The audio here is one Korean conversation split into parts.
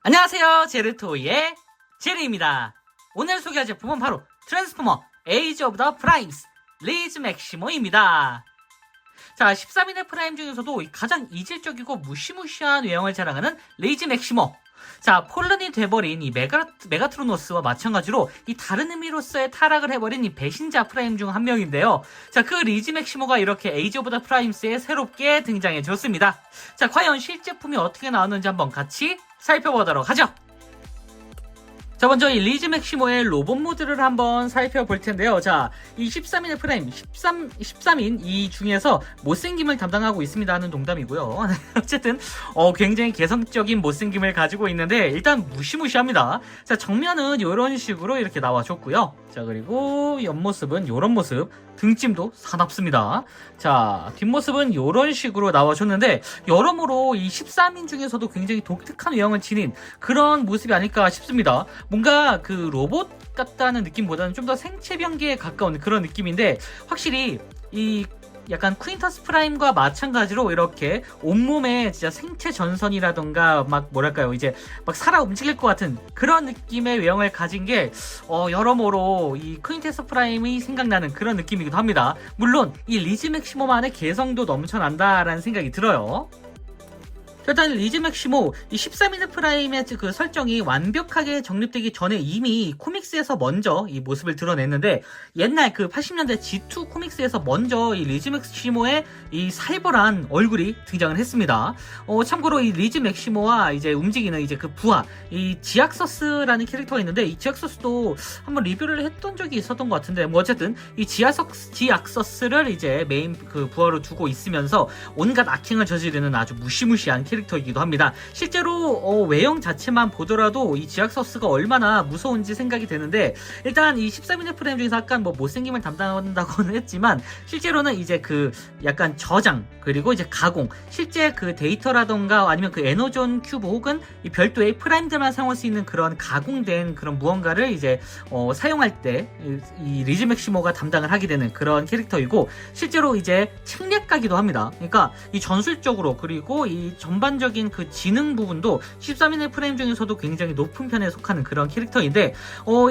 안녕하세요, 제르토이의 제르입니다. 오늘 소개할 제품은 바로 트랜스포머 에이지 오브 더 프라임스 리즈 맥시모입니다. 자, 13인의 프라임 중에서도 가장 이질적이고 무시무시한 외형을 자랑하는 리즈 맥시모. 자, 폴른이 돼버린 이 메가트로노스와 마찬가지로 이 다른 의미로서의 타락을 해버린 이 배신자 프라임 중 한 명인데요. 자, 그 리즈 맥시모가 이렇게 에이지 오브 더 프라임스에 새롭게 등장해줬습니다. 자, 과연 실제품이 어떻게 나왔는지 한번 같이 살펴보도록 하죠. 자, 먼저 이 리즈 맥시모의 로봇 모드를 한번 살펴볼 텐데요. 자, 이 13인의 프라임, 13인 이 중에서 못생김을 담당하고 있습니다 하는 농담이고요. 어쨌든 굉장히 개성적인 못생김을 가지고 있는데 일단 무시무시합니다. 자, 정면은 이런 식으로 이렇게 나와줬고요. 자, 그리고 옆모습은 이런 모습, 등짐도 사납습니다. 자, 뒷모습은 이런 식으로 나와줬는데 여러모로 이 13인 중에서도 굉장히 독특한 외형을 지닌 그런 모습이 아닐까 싶습니다. 뭔가 그 로봇 같다는 느낌보다는 좀 더 생체 변기에 가까운 그런 느낌인데 확실히 이 약간 퀸터스 프라임과 마찬가지로 이렇게 온몸에 진짜 생체 전선이라던가 막 뭐랄까요, 이제 막 살아 움직일 것 같은 그런 느낌의 외형을 가진 게 여러모로 이 퀸터스 프라임이 생각나는 그런 느낌이기도 합니다. 물론 이 리즈 맥시모만의 개성도 넘쳐난다라는 생각이 들어요. 일단 리즈 맥시모 이 13인의 프라임의 그 설정이 완벽하게 정립되기 전에 이미 코믹스에서 먼저 이 모습을 드러냈는데 옛날 그 80년대 G2 코믹스에서 먼저 이 리즈 맥시모의 이 살벌한 얼굴이 등장을 했습니다. 참고로 이 리즈 맥시모와 이제 움직이는 이제 그 부하 이 지악서스라는 캐릭터가 있는데 이 지악서스도 한번 리뷰를 했던 적이 있었던 것 같은데 뭐 어쨌든 이 지악서스를 이제 메인 그 부하로 두고 있으면서 온갖 악행을 저지르는 아주 무시무시한 캐릭터이기도 합니다. 실제로 외형 자체만 보더라도 이 지악서스가 얼마나 무서운지 생각이 되는데 일단 이 13인의 프레임 중에서 약간 뭐 못생김을 담당한다고는 했지만 실제로는 이제 그 약간 저장 그리고 이제 가공 실제 그 데이터라던가 아니면 그 에너존 큐브 혹은 이 별도의 프라임들만 사용할 수 있는 그런 가공된 그런 무언가를 이제 사용할 때 이 리즈 맥시모가 담당을 하게 되는 그런 캐릭터이고 실제로 이제 책략가기도 합니다. 그러니까 이 전술적으로 그리고 이 전반적인 그 지능 부분도 13인의 프레임 중에서도 굉장히 높은 편에 속하는 그런 캐릭터인데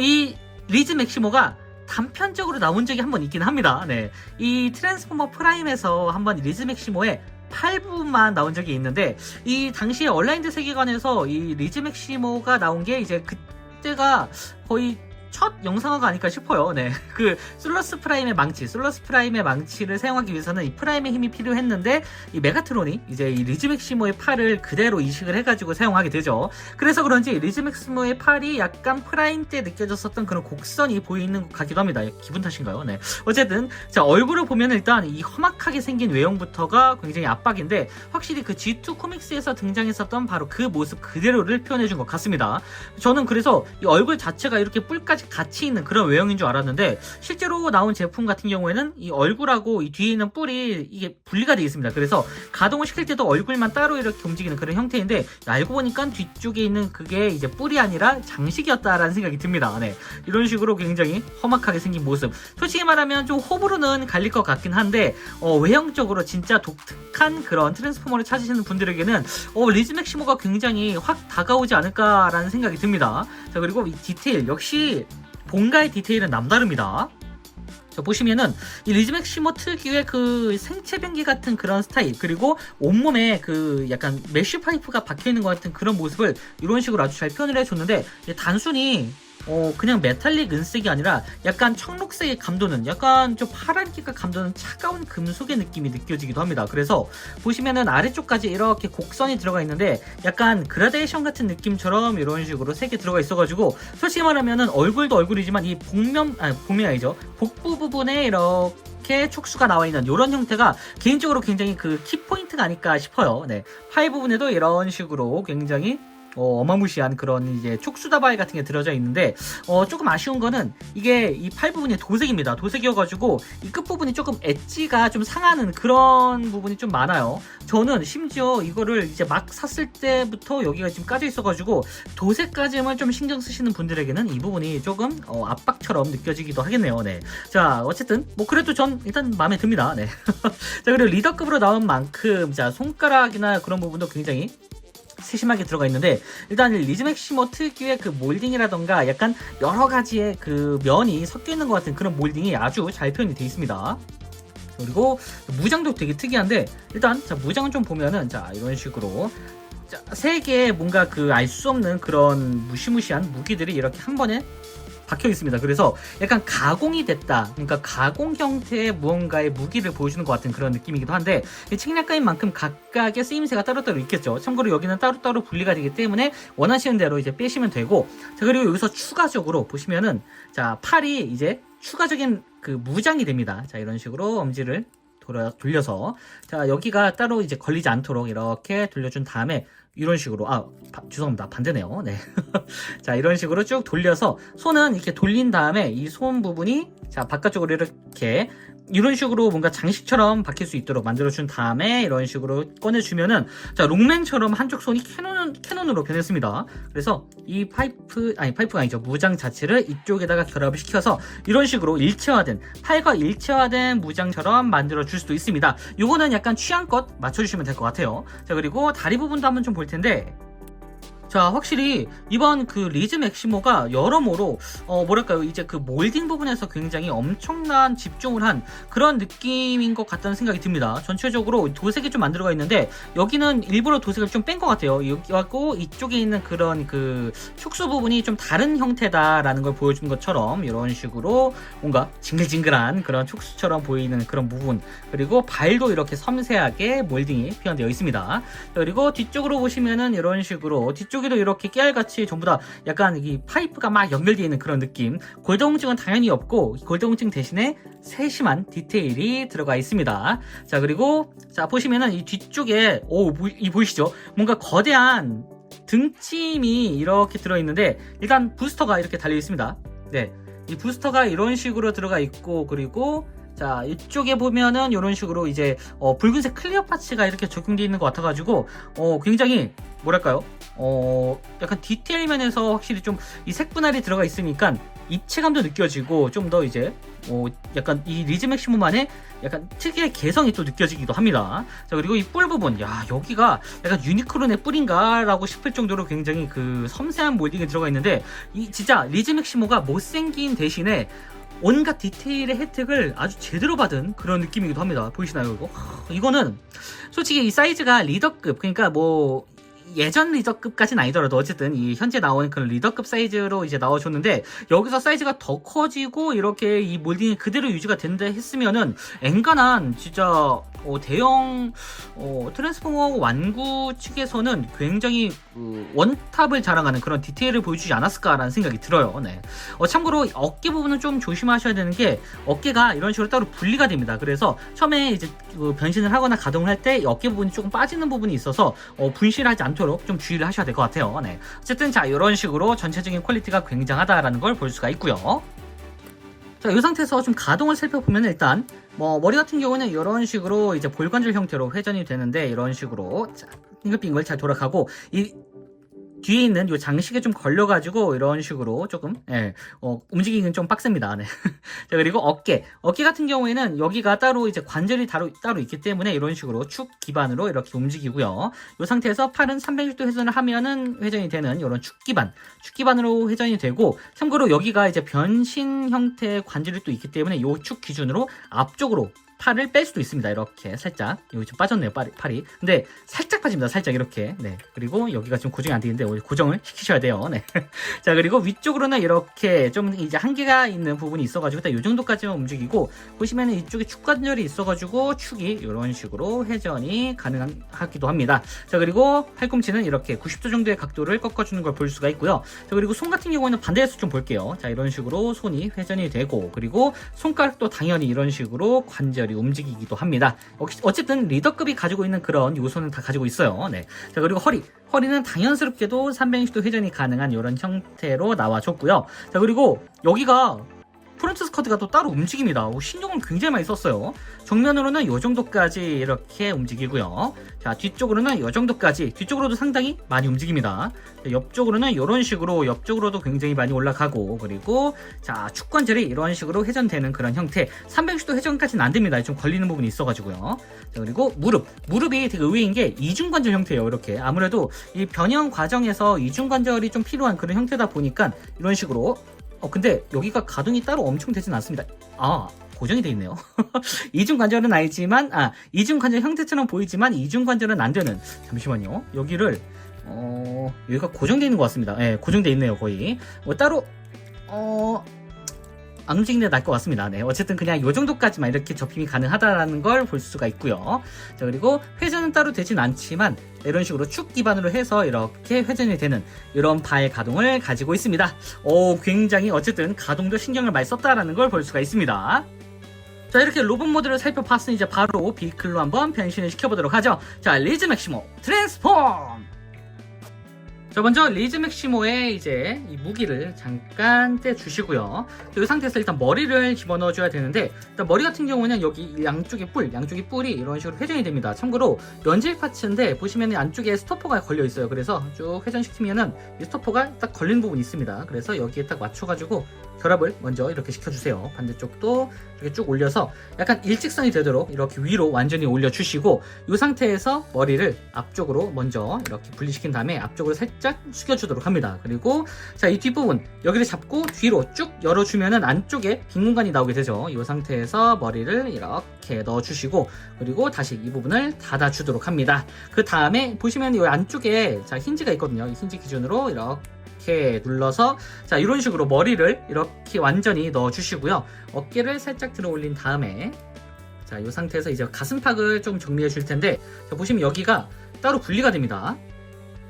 이 리즈 맥시모가 단편적으로 나온 적이 한 번 있긴 합니다. 네. 이 트랜스포머 프라임에서 한번 리즈 맥시모의 8부만 나온 적이 있는데 이 당시에 얼라인드 세계관에서 이 리즈 맥시모가 나온 게 이제 그때가 거의 첫 영상화가 아닐까 싶어요. 네. 그 솔러스 프라임의 망치를 사용하기 위해서는 이 프라임의 힘이 필요했는데 이 메가트론이 이제 이 리즈 맥시모의 팔을 그대로 이식을 해가지고 사용하게 되죠. 그래서 그런지 리즈 맥시모의 팔이 약간 프라임 때 느껴졌었던 그런 곡선이 보이는 것 같기도 합니다. 기분 탓인가요? 네. 어쨌든 자, 얼굴을 보면 일단 이 험악하게 생긴 외형부터가 굉장히 압박인데 확실히 그 G2 코믹스에서 등장했었던 바로 그 모습 그대로를 표현해준 것 같습니다. 저는 그래서 이 얼굴 자체가 이렇게 뿔까지 같이 있는 그런 외형인 줄 알았는데 실제로 나온 제품 같은 경우에는 이 얼굴하고 이 뒤에 있는 뿔이 이게 분리가 되어 있습니다. 그래서 가동을 시킬 때도 얼굴만 따로 이렇게 움직이는 그런 형태인데 알고 보니까 뒤쪽에 있는 그게 이제 뿔이 아니라 장식이었다라는 생각이 듭니다. 네. 이런 식으로 굉장히 험악하게 생긴 모습. 솔직히 말하면 좀 호불호는 갈릴 것 같긴 한데 외형적으로 진짜 독특한 그런 트랜스포머를 찾으시는 분들에게는 리즈 맥시모가 굉장히 확 다가오지 않을까라는 생각이 듭니다. 자, 그리고 이 디테일 역시 본가의 디테일은 남다릅니다. 자, 보시면은 이 리즈 맥시모 특유의 그 생체 변기 같은 그런 스타일 그리고 온몸에 그 약간 메쉬 파이프가 박혀있는 것 같은 그런 모습을 이런 식으로 아주 잘 표현을 해줬는데 단순히 그냥 메탈릭 은색이 아니라 약간 청록색의 감도는 약간 좀 파란기가 감도는 차가운 금속의 느낌이 느껴지기도 합니다. 그래서 보시면은 아래쪽까지 이렇게 곡선이 들어가 있는데 약간 그라데이션 같은 느낌처럼 이런 식으로 색이 들어가 있어가지고 솔직히 말하면은 얼굴도 얼굴이지만 이 복면이 아니죠. 복부 부분에 이렇게 촉수가 나와 있는 이런 형태가 개인적으로 굉장히 그 키포인트가 아닐까 싶어요. 네. 팔 부분에도 이런 식으로 굉장히 어마무시한 그런 이제 촉수다발 같은 게 들어져 있는데 조금 아쉬운 거는 이게 이 팔 부분이 도색입니다. 도색이어가지고 이 끝부분이 조금 엣지가 좀 상하는 그런 부분이 좀 많아요. 저는 심지어 이거를 이제 막 샀을 때부터 여기가 지금 까져 있어가지고 도색까지만 좀 신경 쓰시는 분들에게는 이 부분이 조금 압박처럼 느껴지기도 하겠네요. 네. 자, 어쨌든 뭐 그래도 전 일단 마음에 듭니다. 네. 자, 그리고 리더급으로 나온 만큼 자, 손가락이나 그런 부분도 굉장히 세심하게 들어가 있는데, 일단 리즈 맥시모 특유의 그 몰딩이라던가 약간 여러 가지의 그 면이 섞여 있는 것 같은 그런 몰딩이 아주 잘 표현이 되어 있습니다. 그리고 무장도 되게 특이한데, 일단 자 무장은 좀 보면은 자 이런 식으로 자, 세 개의 뭔가 그 알 수 없는 그런 무시무시한 무기들이 이렇게 한 번에 박혀 있습니다. 그래서 약간 가공이 됐다, 그러니까 가공 형태의 무언가의 무기를 보여주는 것 같은 그런 느낌이기도 한데, 책략가인 만큼 각각의 쓰임새가 따로따로 있겠죠. 참고로 여기는 따로따로 분리가 되기 때문에 원하시는 대로 이제 빼시면 되고, 자 그리고 여기서 추가적으로 보시면은 자 팔이 이제 추가적인 그 무장이 됩니다. 자 이런 식으로 엄지를 돌려서 자 여기가 따로 이제 걸리지 않도록 이렇게 돌려준 다음에 이런 식으로 죄송합니다, 반대네요. 네. 자 이런 식으로 쭉 돌려서 손은 이렇게 돌린 다음에 이 손 부분이 자 바깥쪽으로 이렇게 이런 식으로 뭔가 장식처럼 박힐 수 있도록 만들어준 다음에 이런 식으로 꺼내주면은 자 롱맨처럼 한쪽 손이 캐논으로 변했습니다. 그래서 이 파이프가 아니죠, 무장 자체를 이쪽에다가 결합을 시켜서 이런 식으로 일체화된, 팔과 일체화된 무장처럼 만들어줄 수도 있습니다. 요거는 약간 취향껏 맞춰주시면 될 것 같아요. 자 그리고 다리 부분도 한번 좀 볼 텐데, 자 확실히 이번 그 리즈 맥시모가 여러모로 뭐랄까요, 이제 그 몰딩 부분에서 굉장히 엄청난 집중을 한 그런 느낌인 것 같다는 생각이 듭니다. 전체적으로 도색이 좀 만들어가 있는데 여기는 일부러 도색을 좀 뺀 것 같아요. 여기하고 이쪽에 있는 그런 그 축소 부분이 좀 다른 형태다라는 걸 보여준 것처럼 이런 식으로 뭔가 징글징글한 그런 축소처럼 보이는 그런 부분, 그리고 발도 이렇게 섬세하게 몰딩이 표현되어 있습니다. 그리고 뒤쪽으로 보시면은 이런 식으로 뒤쪽에도 이렇게 깨알같이 전부 다 약간 이 파이프가 막 연결되어 있는 그런 느낌. 골드홍증은 당연히 없고 골드홍증 대신에 세심한 디테일이 들어가 있습니다. 자 그리고 자 보시면은 이 뒤쪽에 이 보이시죠? 뭔가 거대한 등짐이 이렇게 들어있는데, 일단 부스터가 이렇게 달려 있습니다. 네, 이 부스터가 이런 식으로 들어가 있고, 그리고 자 이쪽에 보면은 이런 식으로 이제 붉은색 클리어 파츠가 이렇게 적용되어 있는 것 같아가지고 굉장히 뭐랄까요, 약간 디테일 면에서 확실히 좀 이 색분할이 들어가 있으니까 입체감도 느껴지고 좀 더 이제 약간 이 리즈 맥시모만의 약간 특유의 개성이 또 느껴지기도 합니다. 자 그리고 이 뿔 부분, 야 여기가 약간 유니크론의 뿔인가 라고 싶을 정도로 굉장히 그 섬세한 몰딩이 들어가 있는데, 이 진짜 리즈 맥시모가 못생긴 대신에 온갖 디테일의 혜택을 아주 제대로 받은 그런 느낌이기도 합니다. 보이시나요 이거? 이거는 솔직히 이 사이즈가 리더급, 그러니까 뭐 예전 리더급까지는 아니더라도 어쨌든 이 현재 나오는 그런 리더급 사이즈로 이제 나와줬는데, 여기서 사이즈가 더 커지고 이렇게 이 몰딩이 그대로 유지가 된다 했으면은 엔간한 진짜 대형 트랜스포머 완구 측에서는 굉장히 원탑을 자랑하는 그런 디테일을 보여주지 않았을까라는 생각이 들어요. 네. 참고로 어깨 부분은 좀 조심하셔야 되는 게, 어깨가 이런 식으로 따로 분리가 됩니다. 그래서 처음에 이제 변신을 하거나 가동을 할 때 어깨 부분이 조금 빠지는 부분이 있어서 분실하지 않도록 좀 주의를 하셔야 될 것 같아요. 네. 어쨌든 자 이런 식으로 전체적인 퀄리티가 굉장하다라는 걸 볼 수가 있고요. 자, 이 상태에서 좀 가동을 살펴보면 일단 머리 같은 경우는 이런 식으로 이제 볼관절 형태로 회전이 되는데, 이런 식으로 자, 빙글빙글 잘 돌아가고, 이 뒤에 있는 이 장식에 좀 걸려가지고 이런 식으로 조금 움직이기는 좀 빡셉니다. 네. 자 그리고 어깨 같은 경우에는 여기가 따로 이제 관절이 따로 있기 때문에 이런 식으로 축 기반으로 이렇게 움직이고요. 이 상태에서 팔은 360도 회전을 하면은 회전이 되는 이런 축 기반으로 회전이 되고, 참고로 여기가 이제 변신 형태의 관절이 또 있기 때문에 이 축 기준으로 앞쪽으로 팔을 뺄 수도 있습니다. 이렇게 살짝, 여기 좀 빠졌네요, 팔이. 근데 살짝 빠집니다. 살짝 이렇게. 네. 그리고 여기가 좀 고정이 안 되는데 고정을 시키셔야 돼요. 네. 자 그리고 위쪽으로는 이렇게 좀 이제 한계가 있는 부분이 있어가지고 딱 이 정도까지만 움직이고, 보시면은 이쪽에 축 관절이 있어가지고 축이 이런 식으로 회전이 가능하기도 합니다. 자 그리고 팔꿈치는 이렇게 90도 정도의 각도를 꺾어주는 걸 볼 수가 있고요. 자 그리고 손 같은 경우에는 반대에서 좀 볼게요. 자 이런 식으로 손이 회전이 되고, 그리고 손가락도 당연히 이런 식으로 관절이 움직이기도 합니다. 어쨌든 리더급이 가지고 있는 그런 요소는 다 가지고 있어요. 네. 자 그리고 허리는 당연스럽게도 360도 회전이 가능한 이런 형태로 나와줬고요. 자 그리고 여기가 프론트 스커트가 또 따로 움직입니다. 신경을 굉장히 많이 썼어요. 정면으로는 이 정도까지 이렇게 움직이고요. 자, 뒤쪽으로는 이 정도까지, 뒤쪽으로도 상당히 많이 움직입니다. 자, 옆쪽으로는 이런 식으로, 옆쪽으로도 굉장히 많이 올라가고, 그리고 자, 축관절이 이런 식으로 회전되는 그런 형태. 360도 회전까지는 안 됩니다. 좀 걸리는 부분이 있어가지고요. 자, 그리고 무릎이 되게 의외인 게 이중관절 형태예요. 이렇게 아무래도 이 변형 과정에서 이중관절이 좀 필요한 그런 형태다 보니까 이런 식으로. 근데 여기가 가동이 따로 엄청 되진 않습니다. 고정이 돼 있네요. 이중관절은 아니지만, 이중관절 형태처럼 보이지만 이중관절은 안 되는. 잠시만요. 여기가 고정되어 있는 것 같습니다. 예, 고정되어 있네요, 거의. 따로, 안 움직이는 게 나을 것 같습니다. 네, 어쨌든 그냥 이 정도까지만 이렇게 접힘이 가능하다라는 걸 볼 수가 있고요. 자, 그리고 회전은 따로 되진 않지만 이런 식으로 축 기반으로 해서 이렇게 회전이 되는 이런 발 가동을 가지고 있습니다. 굉장히 어쨌든 가동도 신경을 많이 썼다라는 걸 볼 수가 있습니다. 자, 이렇게 로봇 모드를 살펴봤으니 이제 바로 비클로 한번 변신을 시켜보도록 하죠. 자, 리즈 맥시모 트랜스폼! 자, 먼저 리즈 맥시모의 이제 이 무기를 잠깐 떼주시고요. 이 상태에서 일단 머리를 집어넣어줘야 되는데, 일단 머리 같은 경우는 여기 양쪽에 뿔이 이런 식으로 회전이 됩니다. 참고로 렌질 파츠인데 보시면 안쪽에 스토퍼가 걸려 있어요. 그래서 쭉 회전시키면은 이 스토퍼가 딱 걸리는 부분이 있습니다. 그래서 여기에 딱 맞춰가지고 결합을 먼저 이렇게 시켜주세요. 반대쪽도 이렇게 쭉 올려서 약간 일직선이 되도록 이렇게 위로 완전히 올려주시고, 이 상태에서 머리를 앞쪽으로 먼저 이렇게 분리시킨 다음에 앞쪽으로 살짝 숙여주도록 합니다. 그리고 자, 이 뒷부분 여기를 잡고 뒤로 쭉 열어주면은 안쪽에 빈 공간이 나오게 되죠. 이 상태에서 머리를 이렇게 넣어주시고, 그리고 다시 이 부분을 닫아주도록 합니다. 그 다음에 보시면 이 안쪽에 자, 힌지가 있거든요. 이 힌지 기준으로 이렇게 눌러서 자, 이런 식으로 머리를 이렇게 완전히 넣어주시고요. 어깨를 살짝 들어 올린 다음에 자, 이 상태에서 이제 가슴팍을 좀 정리해 줄 텐데, 자, 보시면 여기가 따로 분리가 됩니다.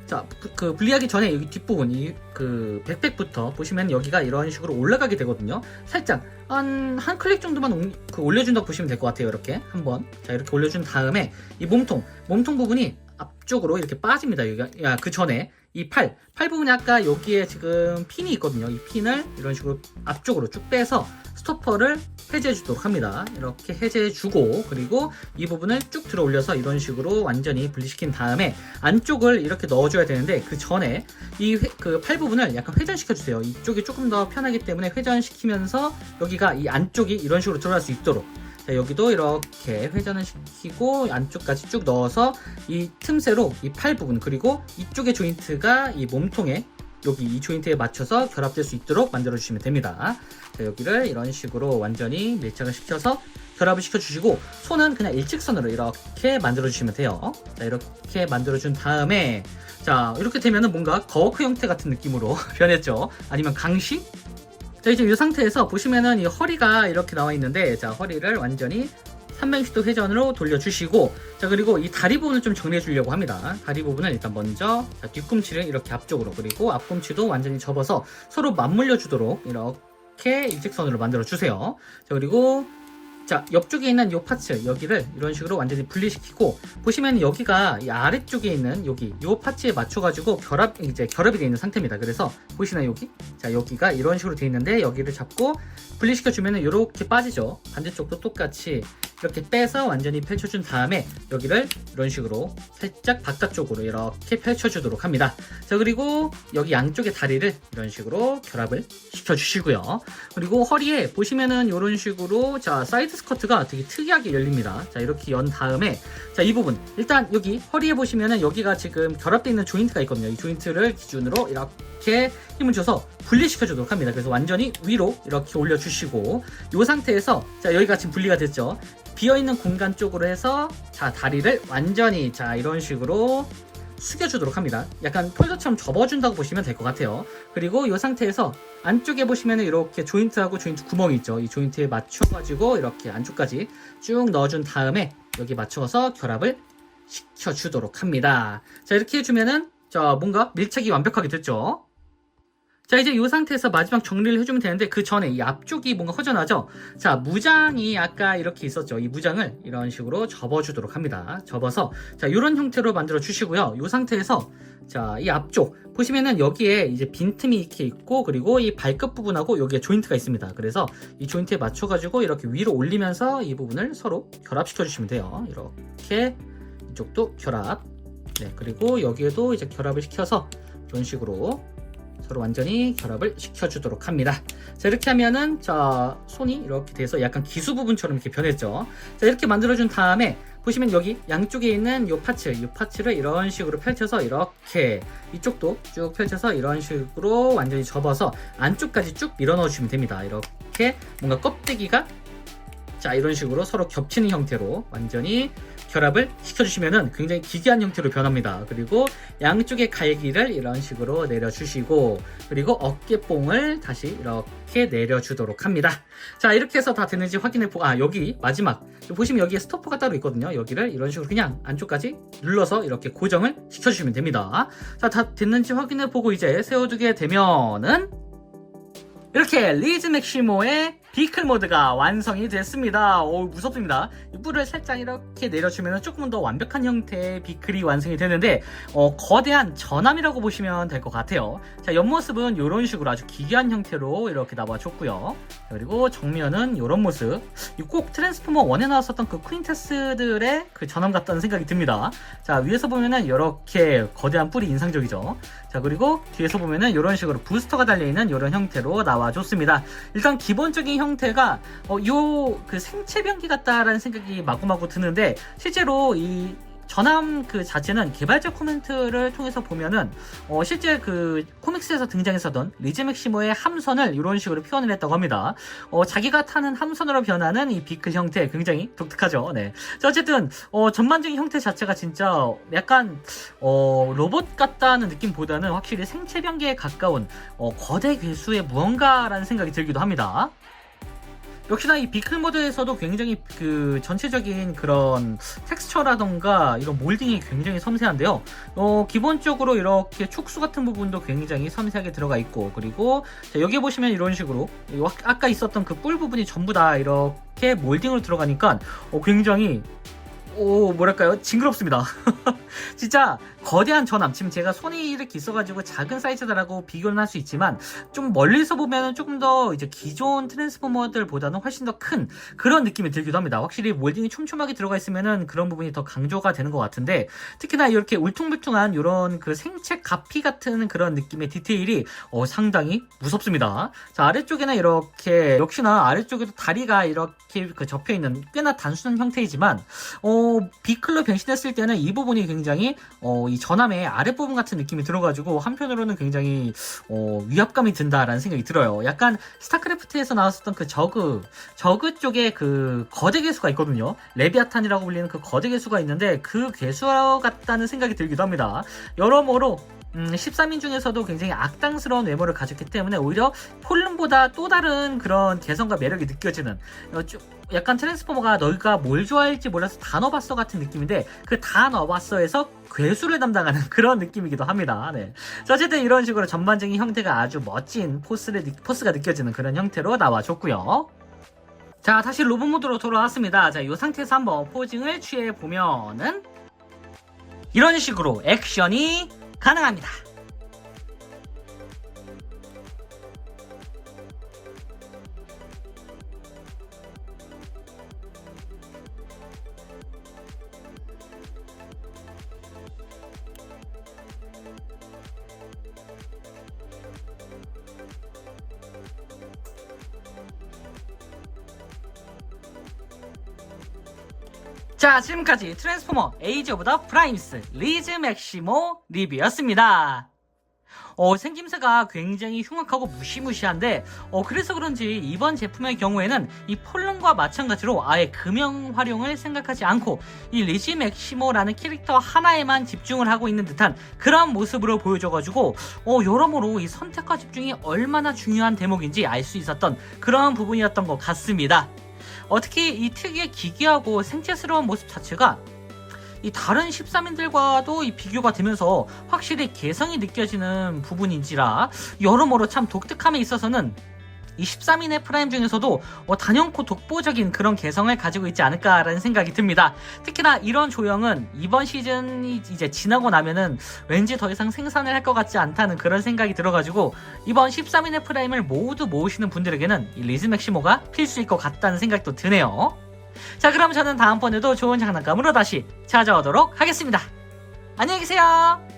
자, 그 분리하기 전에 여기 뒷부분, 그 백팩부터 보시면 여기가 이런 식으로 올라가게 되거든요. 살짝 한 클릭 정도만 올려준다고 보시면 될 것 같아요. 이렇게 한번 자, 이렇게 올려준 다음에 이 몸통 부분이 앞쪽으로 이렇게 빠집니다. 여기가 그 전에 이 팔 부분이 아까 여기에 지금 핀이 있거든요. 이 핀을 이런 식으로 앞쪽으로 쭉 빼서 스토퍼를 해제해 주도록 합니다. 이렇게 해제해 주고, 그리고 이 부분을 쭉 들어 올려서 이런 식으로 완전히 분리시킨 다음에 안쪽을 이렇게 넣어줘야 되는데, 그 전에 그 팔 부분을 약간 회전시켜 주세요. 이쪽이 조금 더 편하기 때문에 회전시키면서 여기가 이 안쪽이 이런 식으로 들어갈 수 있도록, 자, 여기도 이렇게 회전을 시키고 안쪽까지 쭉 넣어서 이 틈새로 이 팔 부분, 그리고 이쪽의 조인트가 이 몸통에 여기 이 조인트에 맞춰서 결합될 수 있도록 만들어 주시면 됩니다. 자, 여기를 이런 식으로 완전히 밀착을 시켜서 결합을 시켜주시고, 손은 그냥 일직선으로 이렇게 만들어 주시면 돼요. 자, 이렇게 만들어 준 다음에 자, 이렇게 되면은 뭔가 거워크 형태 같은 느낌으로 변했죠. 아니면 강시? 자, 이제 이 상태에서 보시면은 이 허리가 이렇게 나와 있는데, 자, 허리를 완전히 360도 회전으로 돌려주시고, 자, 그리고 이 다리 부분을 좀 정리해 주려고 합니다. 다리 부분을 일단 먼저 자, 뒤꿈치를 이렇게 앞쪽으로, 그리고 앞꿈치도 완전히 접어서 서로 맞물려 주도록 이렇게 일직선으로 만들어 주세요. 자, 그리고 자, 옆쪽에 있는 이 파츠 여기를 이런 식으로 완전히 분리시키고, 보시면 여기가 이 아래쪽에 있는 이 파츠에 맞춰가지고 결합이 되어 있는 상태입니다. 그래서 보시나요, 여기? 자, 여기가 이런 식으로 되어 있는데 여기를 잡고 분리시켜주면 이렇게 빠지죠. 반대쪽도 똑같이 이렇게 빼서 완전히 펼쳐준 다음에 여기를 이런 식으로 살짝 바깥쪽으로 이렇게 펼쳐주도록 합니다. 자, 그리고 여기 양쪽의 다리를 이런 식으로 결합을 시켜주시고요. 그리고 허리에 보시면은 이런 식으로 자, 사이드 스커트가 되게 특이하게 열립니다. 자, 이렇게 연 다음에 자, 이 부분 일단 여기 허리에 보시면은 여기가 지금 결합되어 있는 조인트가 있거든요. 이 조인트를 기준으로 이렇게 힘을 줘서 분리시켜 주도록 합니다. 그래서 완전히 위로 이렇게 올려주시고, 이 상태에서 자, 여기가 지금 분리가 됐죠. 비어있는 공간 쪽으로 해서 자, 다리를 완전히 자, 이런 식으로 숙여주도록 합니다. 약간 폴더처럼 접어준다고 보시면 될 것 같아요. 그리고 이 상태에서 안쪽에 보시면 이렇게 조인트하고 조인트 구멍이 있죠. 이 조인트에 맞춰가지고 이렇게 안쪽까지 쭉 넣어준 다음에 여기 맞춰서 결합을 시켜주도록 합니다. 자, 이렇게 해주면은 자, 뭔가 밀착이 완벽하게 됐죠. 자, 이제 이 상태에서 마지막 정리를 해주면 되는데 그 전에 이 앞쪽이 뭔가 허전하죠? 자, 무장이 아까 이렇게 있었죠? 이 무장을 이런 식으로 접어주도록 합니다. 접어서 자, 이런 형태로 만들어 주시고요. 이 상태에서 자, 이 앞쪽 보시면은 여기에 이제 빈틈이 이렇게 있고 그리고 이 발끝 부분하고 여기에 조인트가 있습니다. 그래서 이 조인트에 맞춰가지고 이렇게 위로 올리면서 이 부분을 서로 결합시켜 주시면 돼요. 이렇게 이쪽도 결합. 네, 그리고 여기에도 이제 결합을 시켜서 이런 식으로 서로 완전히 결합을 시켜주도록 합니다. 자, 이렇게 하면은 자, 손이 이렇게 돼서 약간 기수 부분처럼 이렇게 변했죠. 자, 이렇게 만들어준 다음에 보시면 여기 양쪽에 있는 이 파츠를 이런 식으로 펼쳐서 이렇게 이쪽도 쭉 펼쳐서 이런 식으로 완전히 접어서 안쪽까지 쭉 밀어 넣어주시면 됩니다. 이렇게 뭔가 껍데기가 자, 이런 식으로 서로 겹치는 형태로 완전히 결합을 시켜주시면은 굉장히 기괴한 형태로 변합니다. 그리고 양쪽의 갈기를 이런 식으로 내려주시고 그리고 어깨뽕을 다시 이렇게 내려주도록 합니다. 자, 이렇게 해서 다 됐는지 확인해 보고 여기 마지막 보시면 여기에 스토퍼가 따로 있거든요. 여기를 이런 식으로 그냥 안쪽까지 눌러서 이렇게 고정을 시켜주시면 됩니다. 자, 다 됐는지 확인해 보고 이제 세워두게 되면은 이렇게 리즈 맥시모의 비클 모드가 완성이 됐습니다. 무섭습니다. 이 뿔을 살짝 이렇게 내려주면 조금 더 완벽한 형태의 비클이 완성이 되는데 거대한 전함이라고 보시면 될 것 같아요. 자, 옆모습은 이런 식으로 아주 기괴한 형태로 이렇게 나와줬고요. 그리고 정면은 이런 모습. 꼭 트랜스포머 1에 나왔었던 그 퀸테스들의 그 전함 같다는 생각이 듭니다. 자, 위에서 보면은 이렇게 거대한 뿔이 인상적이죠. 자, 그리고 뒤에서 보면은 이런 식으로 부스터가 달려있는 이런 형태로 나와줬습니다. 일단 기본적인 형태가 그 생체병기 같다라는 생각이 마구마구 드는데 실제로 이 전함 그 자체는 개발자 코멘트를 통해서 보면은 실제 그 코믹스에서 등장했었던 리즈 맥시모의 함선을 이런 식으로 표현을 했다고 합니다. 자기가 타는 함선으로 변하는 이 비클 형태 굉장히 독특하죠. 네. 자, 어쨌든 전반적인 형태 자체가 진짜 약간 로봇 같다는 느낌보다는 확실히 생체병기에 가까운 거대 괴수의 무언가라는 생각이 들기도 합니다. 역시나 이 비클 모드에서도 굉장히 그 전체적인 그런 텍스처라던가 이런 몰딩이 굉장히 섬세한데요. 기본적으로 이렇게 촉수 같은 부분도 굉장히 섬세하게 들어가 있고 그리고 자, 여기 보시면 이런 식으로 아까 있었던 그 뿔 부분이 전부 다 이렇게 몰딩으로 들어가니까 굉장히 뭐랄까요? 징그럽습니다. 진짜 거대한 전함. 지금 제가 손이 이렇게 있어가지고 작은 사이즈다라고 비교는 할 수 있지만 좀 멀리서 보면 조금 더 이제 기존 트랜스포머들보다는 훨씬 더 큰 그런 느낌이 들기도 합니다. 확실히 몰딩이 촘촘하게 들어가 있으면은 그런 부분이 더 강조가 되는 것 같은데 특히나 이렇게 울퉁불퉁한 이런 그 생체 가피 같은 그런 느낌의 디테일이 상당히 무섭습니다. 자, 아래쪽에는 이렇게 역시나 아래쪽에도 다리가 이렇게 그 접혀있는 꽤나 단순한 형태이지만 비클로 변신했을 때는 이 부분이 굉장히 이 전함의 아랫부분 같은 느낌이 들어가지고 한편으로는 굉장히 위압감이 든다라는 생각이 들어요. 약간 스타크래프트에서 나왔었던 그 저그 쪽에 그 거대 괴수가 있거든요. 레비아탄이라고 불리는 그 거대 괴수가 있는데 그 괴수 같다는 생각이 들기도 합니다. 여러모로 13인 중에서도 굉장히 악당스러운 외모를 가졌기 때문에 오히려 폴름보다 또 다른 그런 개성과 매력이 느껴지는 약간 트랜스포머가 너희가 뭘 좋아할지 몰라서 다 넣어봤어 같은 느낌인데 그 다 넣어봤어에서 괴수를 담당하는 그런 느낌이기도 합니다. 네. 자, 어쨌든 이런 식으로 전반적인 형태가 아주 멋진 포스가 느껴지는 그런 형태로 나와줬고요. 자, 다시 로봇 모드로 돌아왔습니다. 자, 이 상태에서 한번 포징을 취해보면은 이런 식으로 액션이 가능합니다. 자, 지금까지 트랜스포머 에이지 오브 더 프라임스 리즈 맥시모 리뷰였습니다. 생김새가 굉장히 흉악하고 무시무시한데 그래서 그런지 이번 제품의 경우에는 이 폴름과 마찬가지로 아예 금형 활용을 생각하지 않고 이 리즈 맥시모라는 캐릭터 하나에만 집중을 하고 있는 듯한 그런 모습으로 보여줘가지고 여러모로 이 선택과 집중이 얼마나 중요한 대목인지 알 수 있었던 그런 부분이었던 것 같습니다. 특히 이 특유의 기괴하고 생체스러운 모습 자체가 이 다른 13인들과도 이 비교가 되면서 확실히 개성이 느껴지는 부분인지라 여러모로 참 독특함에 있어서는 이 13인의 프라임 중에서도 단연코 독보적인 그런 개성을 가지고 있지 않을까라는 생각이 듭니다. 특히나 이런 조형은 이번 시즌이 이제 지나고 나면은 왠지 더 이상 생산을 할 것 같지 않다는 그런 생각이 들어가지고 이번 13인의 프라임을 모두 모으시는 분들에게는 이 리즈 맥시모가 필수일 것 같다는 생각도 드네요. 자, 그럼 저는 다음번에도 좋은 장난감으로 다시 찾아오도록 하겠습니다. 안녕히 계세요.